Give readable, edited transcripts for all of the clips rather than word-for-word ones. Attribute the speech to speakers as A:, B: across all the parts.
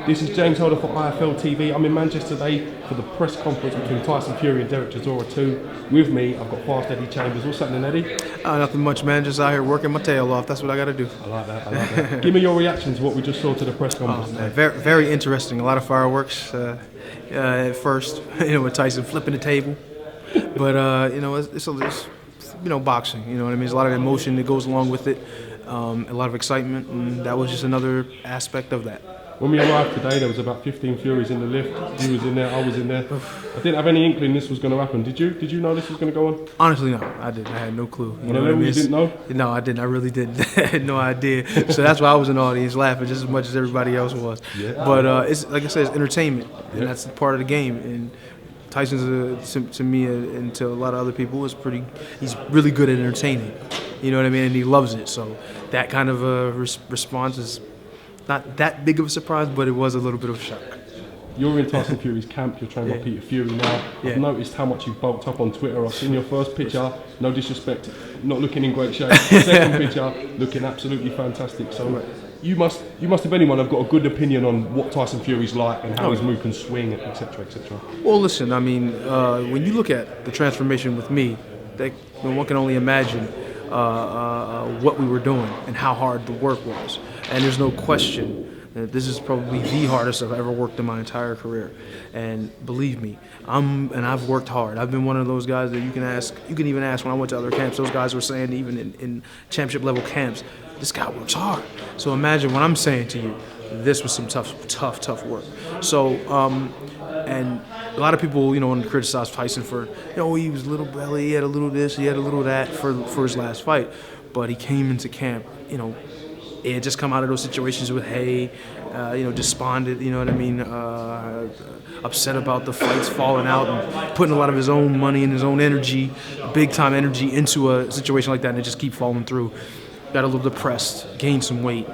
A: This is James Holder for iFL TV. I'm in Manchester today for the press conference between Tyson Fury and Derek Chisora 2. With me, I've got Fast Eddie Chambers. What's happening, Eddie?
B: Nothing much, man. Just out here working my tail off. That's what I got to do.
A: I like that. I like that. Give me your reaction to what we just saw to the press conference.
B: Man, very, very interesting. A lot of fireworks at first. With Tyson flipping the table, but it's boxing. You know what I mean? There's a lot of emotion that goes along with it. A lot of excitement, and that was just another aspect of that.
A: When we arrived today, there was about 15 Furies in the lift. You was in there, I was in there. I didn't have any inkling this was going to happen. Did you? Did you know this was going to go on?
B: Honestly, no. I didn't. I had no clue.
A: You know what I mean? You didn't know?
B: No, I didn't. I really didn't. I had no idea. So that's why I was in the audience laughing just as much as everybody else was. Yeah. But it's like I said, it's entertainment, and that's part of the game. And Tyson's to me and to a lot of other people he's really good at entertaining. You know what I mean? And he loves it. So that kind of response is not that big of a surprise, but it was a little bit of a shock.
A: You're in Tyson Fury's camp. You're trained by Peter Fury now. I've noticed how much you've bulked up on Twitter. I've seen your first picture, no disrespect, not looking in great shape. Second picture, looking absolutely fantastic. So you must, if anyone, have got a good opinion on what Tyson Fury's like and how his move can swing, etc., etc.
B: Well, listen, I mean, when you look at the transformation with me, one can only imagine what we were doing and how hard the work was. And there's no question that this is probably the hardest I've ever worked in my entire career. And believe me, I've worked hard. I've been one of those guys that you can even ask when I went to other camps. Those guys were saying even in championship level camps, this guy works hard. So imagine what I'm saying to you. This was some tough work. So, and a lot of people, want to criticize Tyson for, he was a little belly, he had a little this, he had a little that for his last fight. But he came into camp, he had just come out of those situations with despondent, upset about the fights falling out and putting a lot of his own money and his own energy, big time energy into a situation like that, and it just keep falling through. Got a little depressed, gained some weight.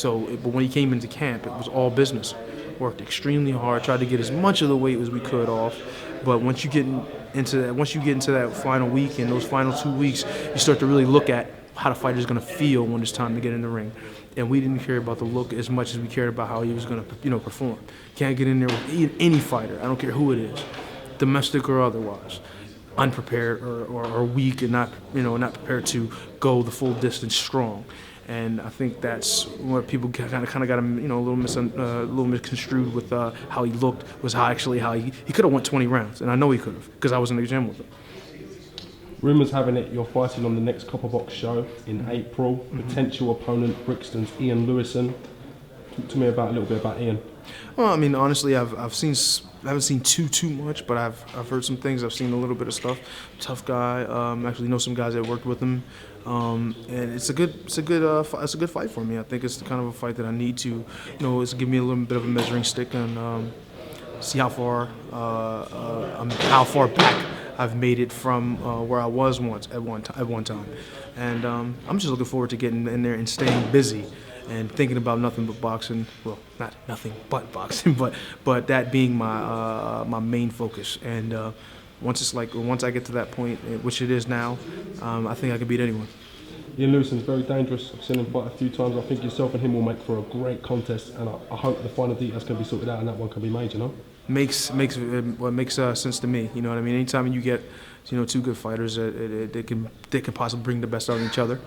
B: But when he came into camp, it was all business. Worked extremely hard, tried to get as much of the weight as we could off. But once you get into that final week and those final 2 weeks, you start to really look at how the fighter's going to feel when it's time to get in the ring. And we didn't care about the look as much as we cared about how he was going to perform. Can't get in there with any fighter. I don't care who it is, domestic or otherwise, unprepared or weak and not prepared to go the full distance strong. And I think that's what people kind of got him, a little misconstrued with how he looked, was how he could have went 20 rounds, and I know he could have because I was in the gym with him.
A: Rumours having it you're fighting on the next Copper Box show in April. Potential opponent Brixton's Ian Lewison. Talk to me a little bit about Ian.
B: Well, I mean, honestly, I haven't seen too much, but I've heard some things. I've seen a little bit of stuff. Tough guy. Actually know some guys that worked with him, and it's a good fight for me. I think it's the kind of a fight that I need to, it's give me a little bit of a measuring stick and see how far back I've made it from where I was at one time, and I'm just looking forward to getting in there and staying busy. And thinking about nothing but boxing, well, not nothing but boxing, but that being my main focus. And once I get to that point, which it is now, I think I can beat anyone.
A: Ian Lewison's very dangerous. I've seen him fight a few times. I think yourself and him will make for a great contest, and I hope the final details can be sorted out and that one can be made. Makes
B: sense to me. You know what I mean? Anytime you get two good fighters, they can possibly bring the best out of each other.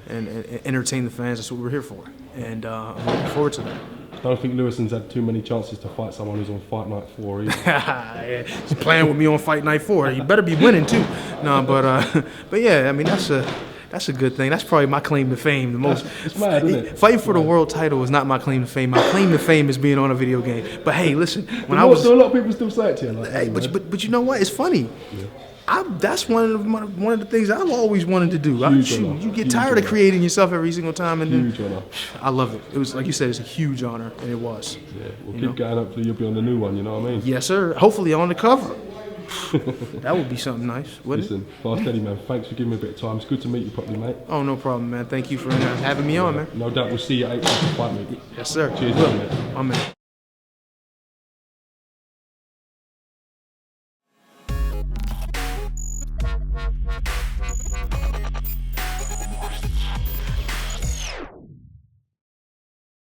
B: And entertain the fans. That's what we're here for, and I'm looking forward to that.
A: I don't think Lewison's had too many chances to fight someone who's on Fight Night 4 either.
B: Yeah, he's playing with me on Fight Night 4. You better be winning too. No, but yeah, I mean that's a good thing. That's probably my claim to fame. The most.
A: It's mad, isn't it?
B: Fighting for the world title is not my claim to fame. My claim to fame is being on a video game. But hey, listen,
A: so a lot of people still say it to you.
B: Hey, but you know what? It's funny. Yeah. That's one of the things I've always wanted to do. You get tired of creating yourself every single time, and
A: huge honor.
B: I love it. It was like you said, it's a huge honor, and it was.
A: Yeah, we'll keep going. Hopefully, you'll be on the new one. You know what I mean?
B: Yes, sir. Hopefully, on the cover. That would be something nice, wouldn't
A: it? Fast Eddie, man. Thanks for giving me a bit of time. It's good to meet you properly, mate.
B: Oh, no problem, man. Thank you for having me on, man.
A: No doubt we'll see you at 8 o'clock fight, mate.
B: Yes, sir.
A: Cheers, man.
B: Amen.